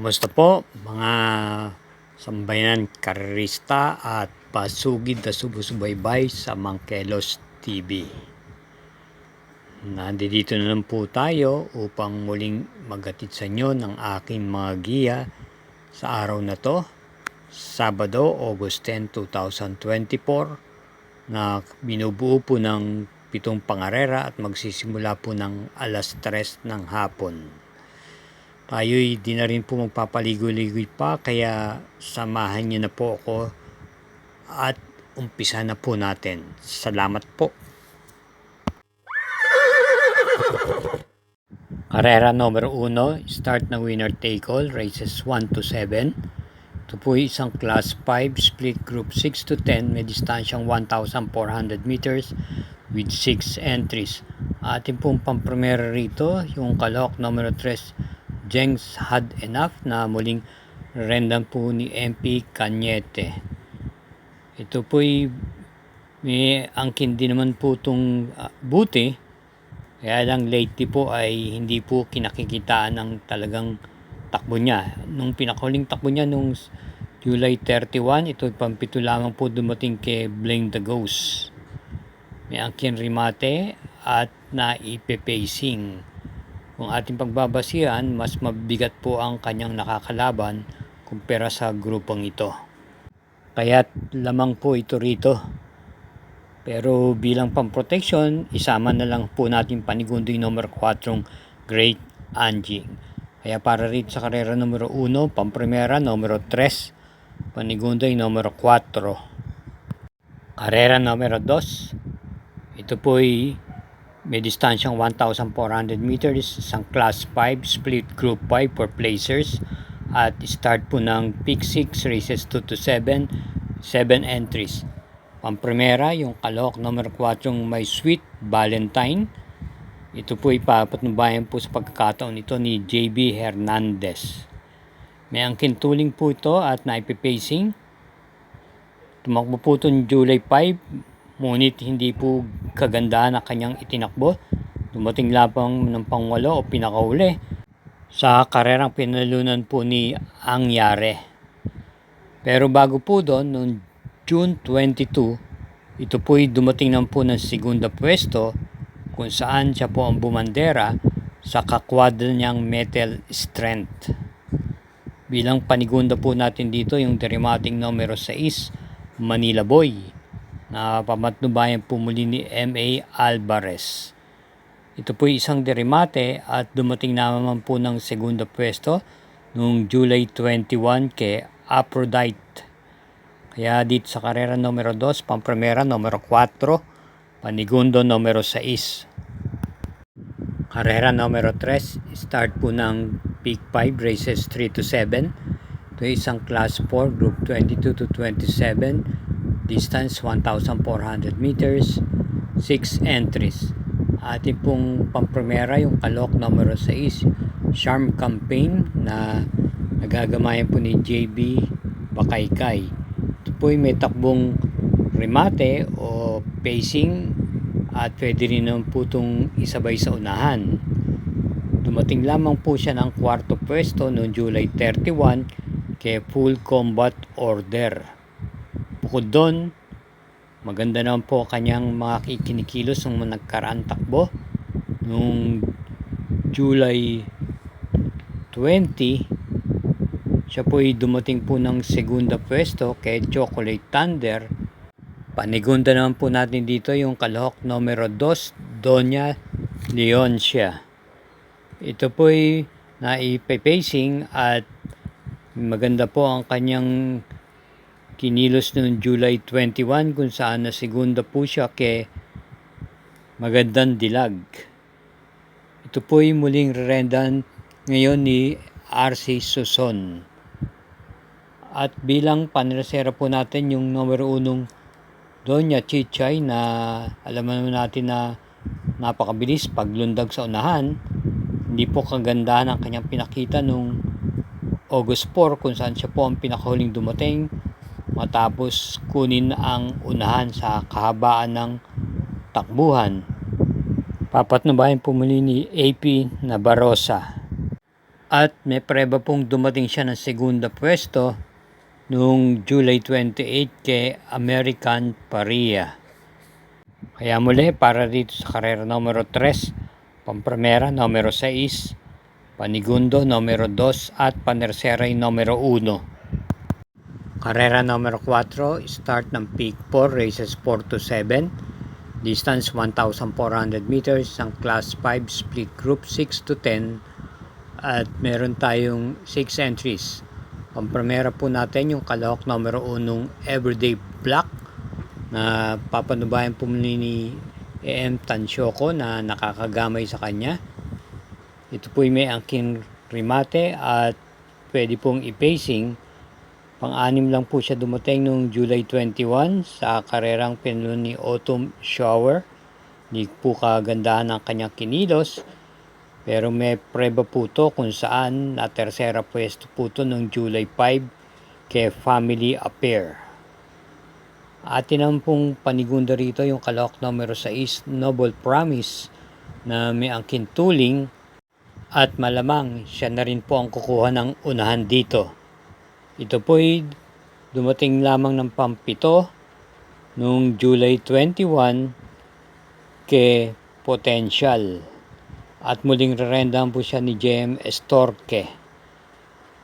Kamusta po mga sambayanan karerista at pasugid na sumusubaybay sa Mangkelos TV. Nandito na lang po tayo upang muling maghatid sa inyo ng aking mga giya sa araw na to, Sabado, August 10, 2024, na binubuo po ng 7 pangarera at magsisimula po ng alas 3 ng hapon. Tayo'y di na rin po magpapaligoy-ligoy pa, kaya samahan niyo na po ako at umpisa na po natin. Salamat po. Karera numero 1, start na winner take all, races 1 to 7. Ito po isang class 5, split group 6 to 10, may distansyang 1,400 meters with 6 entries. Ating pong pampremera rito, yung kalahok numero 3, Jengs Had Enough, na muling rendan po ni MP Cañete. Ito po'y may angkin din naman po itong buti, kaya lang lately po ay hindi po kinakikitaan ng talagang takbo niya. Nung pinakahuling takbo niya nung July 31, ito pampito lamang po dumating kay Blame the Ghost. May angkin remate at naipepacing. Kung ating pagbabasihan, mas mabigat po ang kanyang nakakalaban kumpara sa grupong ito. Kaya't lamang po ito rito. Pero bilang pang-protection, isama na lang po natin Panigundoy numero 4, Great Anjing. Kaya para rito sa karera numero 1, pampremera numero 3, Panigundoy numero 4. Karera numero 2, ito po'y may distansyang 1,400 meters, isang class 5, split group 5 for placers, at start po ng pick 6, races 2 to 7, 7 entries. Pampremera, yung kalahok number 4, may Sweet Valentine. Ito po ipapatnubayan po sa pagkakataon ito ni JB Hernandez. May angkin tuling po ito at naipipacing. Tumakbo po ito July 5, ngunit hindi po kagandahan ang kanyang itinakbo. Dumating lapang ng pangwalo o pinakauli sa karerang pinalunan po ni Angyare. Pero bago po doon, noong June 22, ito po'y dumating naman po ng segunda pwesto, kung saan siya po ang bumandera sa kakwadra niyang Metal Strength. Bilang panigunda po natin dito yung deriving numero 6, Manila Boy, na pamatnubayan po muli ni M.A. Alvarez. Ito po isang derimate at dumating naman po ng segunda pwesto noong July 21 kay Aphrodite. Kaya dito sa karera numero 2, pampremera numero 4, Panigundo numero 6. Karera numero 3, start po ng Peak 5, races 3 to 7. Ito isang class 4, group 22 to 27, distance 1,400 meters, 6 entries. Ating pong pampremera yung kalahok numero 6, Charm Campaign, na nagagamayan po ni JB Bakaykay. Ito po may takbong remate o pacing at pwede rin naman po itong isabay sa unahan. Dumating lamang po siya ng kwarto pwesto noong July 31 kay Full Combat Order. Bukod doon, maganda naman po kanyang mga kinikilos ng nagkaraan takbo. Noong July 20, siya po ay dumating po ng segunda pwesto kay Chocolate Thunder. Panigunda naman po natin dito yung kalahok numero 2, Doña Leoncia. Ito po ay naipipacing at maganda po ang kanyang kinilos noong July 21, kung saan na segunda po siya kay Magandang Dilag. Ito po ay muling rendan ngayon ni RC Suson. At bilang panresera po natin yung numero 1, Doña Chichay, na alam naman natin na napakabilis paglundag sa unahan. Hindi po kagandahan ang kanyang pinakita noong August 4, kung saan siya po ang pinakahuling dumating matapos kunin ang unahan sa kahabaan ng takbuhan. Papatnubayan po muli ni AP Nabarosa. At may preba pong dumating siya ng segunda pwesto noong July 28 kay American Paria. Kaya muli, para dito sa karera numero 3, pampremera numero 6, panigundo numero 2 at panersera numero 1. Karera numero 4, start ng peak 4, races 4 to 7, distance 1,400 meters, ang class 5 split group 6 to 10, at meron tayong 6 entries. Pampremera po natin yung kalahok numero 1 Everyday Black na papanubayan po ni AM Tansyoko na nakakagamay sa kanya. Ito po may angking remate at pwede pong i-pacing. Pang-anim lang po siya dumating noong July 21 sa karerang pinuno ni Autumn Shower. Hindi po kagandahan ng kanyang kinilos. Pero may preba po to kung saan na tersera pwesto po to noong July 5 kay Family Affair. Atin naman pong panigunda rito yung kalahok numero 6 Noble Promise na may angkin tuling at malamang siya na rin po ang kukuha ng unahan dito. Ito po'y dumating lamang ng pampito noong July 21 kay Potential. At muling rerendahan po siya ni JM Estorque.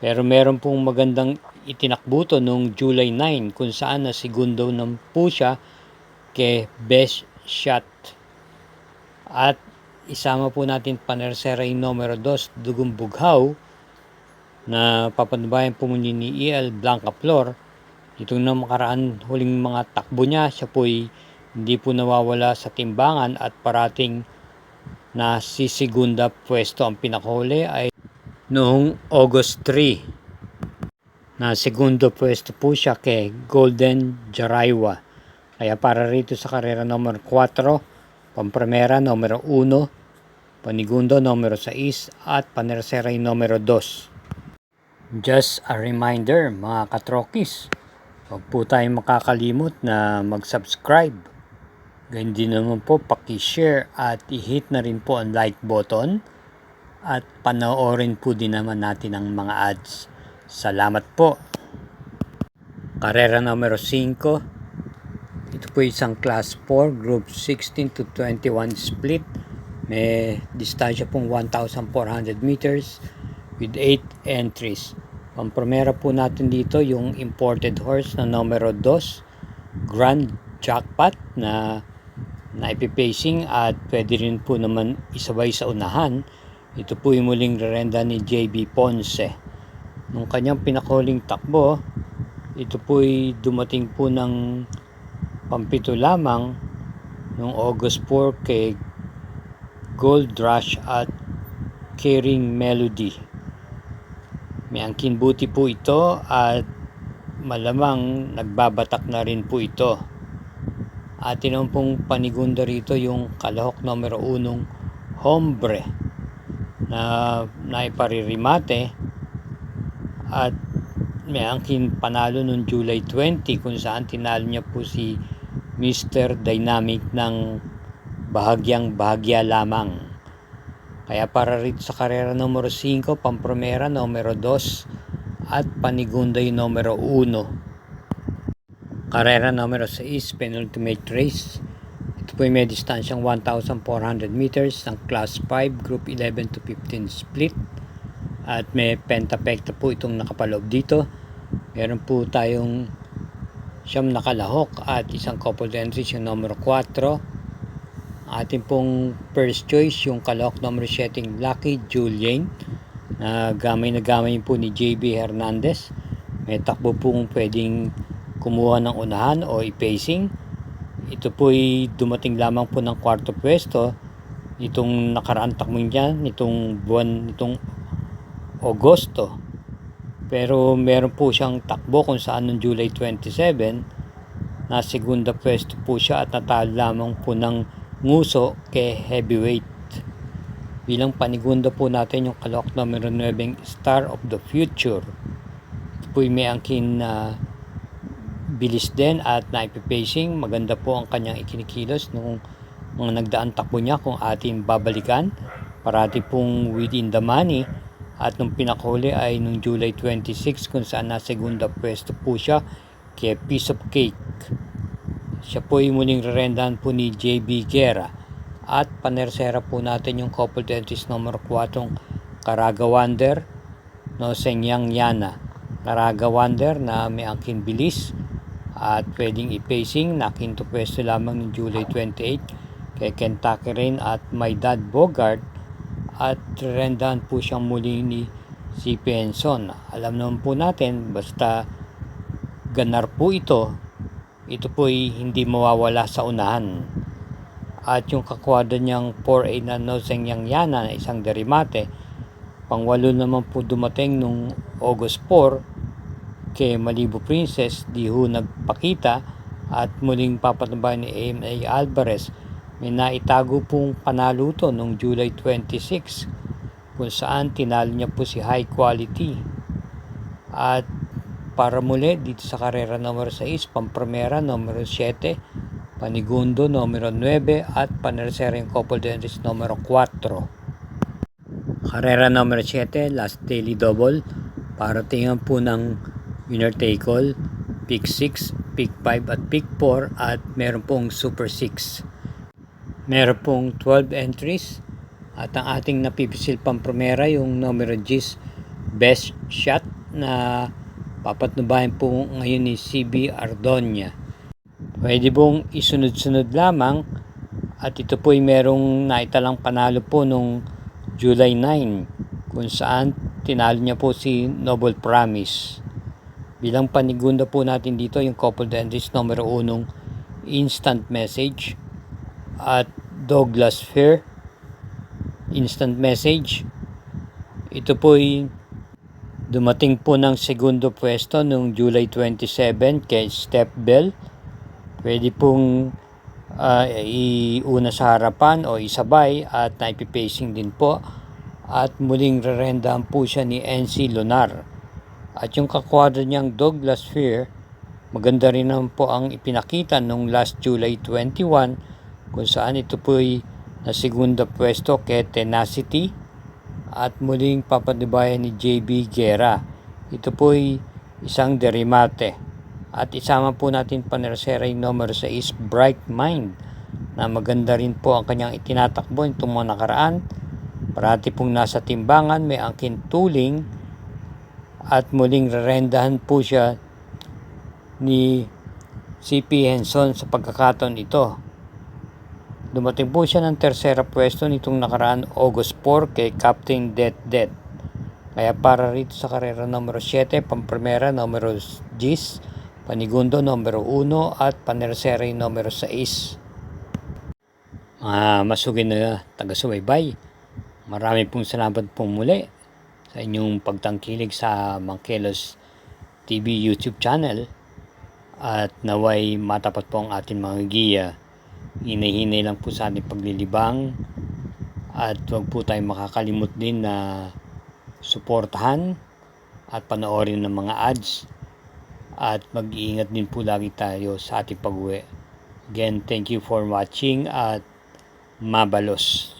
Pero meron pong magandang itinakbo to noong July 9 kung saan na segundo ng po siya kay Best Shot. At isama po natin panersera numero 2 Dugong Bughaw na papanubayan po muli ni EL Blanca Flor. Itong na makaraan huling mga takbo niya, siya po'y hindi po nawawala sa timbangan at parating na si segunda pwesto. Ang pinakahuli ay noong August 3 na segundo pwesto po siya kay Golden Jaraywa. Kaya para rito sa karera numero 4, pampremera numero 1, panigundo numero 6 at panersera numero 2. Just a reminder mga katrokis, huwag po tayong makakalimot na mag-subscribe. Ganyan din naman po paki-share at i-hit na rin po ang like button at panoorin po din naman natin ang mga ads. Salamat po. Karera numero 5. Ito po isang class 4 group 16 to 21 split. May distansya pong 1,400 meters with 8 entries. Pampremera po natin dito yung imported horse na numero 2 Grand Jackpot na ipipacing at pwede rin po naman isabay sa unahan. Ito po yung muling rerenda ni JB Ponce. Nung kanyang pinakahuling takbo, ito po ay dumating po ng pampito lamang noong August 4 kay Gold Rush at Caring Melody. May angkin buti po ito at malamang nagbabatak na rin po ito. Atin naman pong panigunda rito yung kalahok numero 1 Hombre na naiparirimate at may angkin panalo noong July 20 kung saan tinalo niya po si Mr. Dynamic ng bahagyang bahagya lamang. Kaya para rito sa karera numero 5, pampremera numero 2 at panigunda yung numero 1. Karera numero 6, penultimate race. Ito po ay may distansyang 1,400 meters ng class 5, group 11 to 15 split. At may pentapekta po itong nakapaloob dito. Meron po tayong siyam nakalahok at isang coupled entries yung numero 4. Ating pong first choice yung kalahok numero 7 Lucky Julian na gamay po ni JB Hernandez. May takbo pong pwedeng kumuha ng unahan o i-pacing. Ito po ay dumating lamang po ng kwarto pwesto itong nakaraan takbo niya nitong buwan nitong Agosto. Pero meron po siyang takbo kung saan noong July 27 na segunda pwesto po siya at natalo lamang po ng nguso kay Heavyweight. Bilang panigunda po natin yung kalahok numero 9 Star of the Future. Ito po ay may angkin bilis din at naipipacing. Maganda po ang kanyang ikinikilos nung mga nagdaan takbo niya kung ating babalikan. Parati pong within the money At nung pinakahuli ay nung July 26 kung saan na segunda pwesto po siya kay Piece of Cake. Siya po ay muling rerendahan po ni JB Guerra. At panersera po natin yung couple dentist number 4, Caraga Wonder, no Sengyang Yana. Caraga Wonder na may angkin bilis at pwedeng i-pacing, nakinto pwesto lamang ng July 28 kay Kentucky Rain at My Dad Bogart. At rerendahan po siyang muli ni CP Henson. Alam naman po natin, basta ganar po ito po ay hindi mawawala sa unahan. At yung kakwada niyang 4A na No Sengyang Yana na isang derimate, pangwalo naman po dumating nung August 4 kay Malibu Princess, di ho nagpakita at muling papatumbayan ni AMA Alvarez. May naitago pong panalo to noong July 26 kung saan tinalo niya po si High Quality. At para muli dito sa karera numero 6, Pampremera numero 7, Panigundo numero 9 at panersera yung couple dentist numero 4. Karera numero 7, last daily double, para tingnan po ng winner take all, pick 6, pick 5 at pick 4 at meron pong super 6. Meron pong 12 entries at ang ating napipisil Pampremera yung numero 10, best shot na papatnubayan po ngayon ni CB Ardonia. Pwede pong isunod-sunod lamang at ito po ay merong naitalang panalo po nung July 9 kung saan tinalo niya po si Noble Promise. Bilang panigunda po natin dito yung couple dentist numero 1, Instant Message at Douglas Fair. Instant Message, ito po ay dumating po ng segundo pwesto noong July 27 kay Steph Bell. Pwede pong iuna sa harapan o isabay at naipipacing din po. At muling rerendahan po siya ni NC Lunar. At yung kakwadra niyang Douglas Fair, maganda rin naman po ang ipinakita nung last July 21 kung saan ito po ay na segunda pwesto kay Tenacity at muling papadibayan ni JB Guerra. Ito po ay isang derimate. At isama po natin panersera yung numero 6, Bright Mind, na maganda rin po ang kanyang itinatakbo itong mga nakaraan. Parati pong nasa timbangan, may angkin tuling at muling rerendahan po siya ni CP Henson sa pagkakataon ito. Dumating po siya ng tersera pwesto nitong nakaraan August 4 kay Captain Det. Kaya para rito sa karera numero 7, Pampremera numero 10, Panigundo numero 1 at panersera numero 6. Masugid na taga-subaybay. Marami pong salamat po muli sa inyong pagtangkilig sa Mangkelos TV YouTube channel at naway matapat po ang ating mga giya. Hinay-hinay lang po sa ating paglilibang at huwag po tayong makakalimot din na suportahan at panoorin ng mga ads at mag-iingat din po lagi tayo sa ating pag-uwi. Again, thank you for watching at mabalos.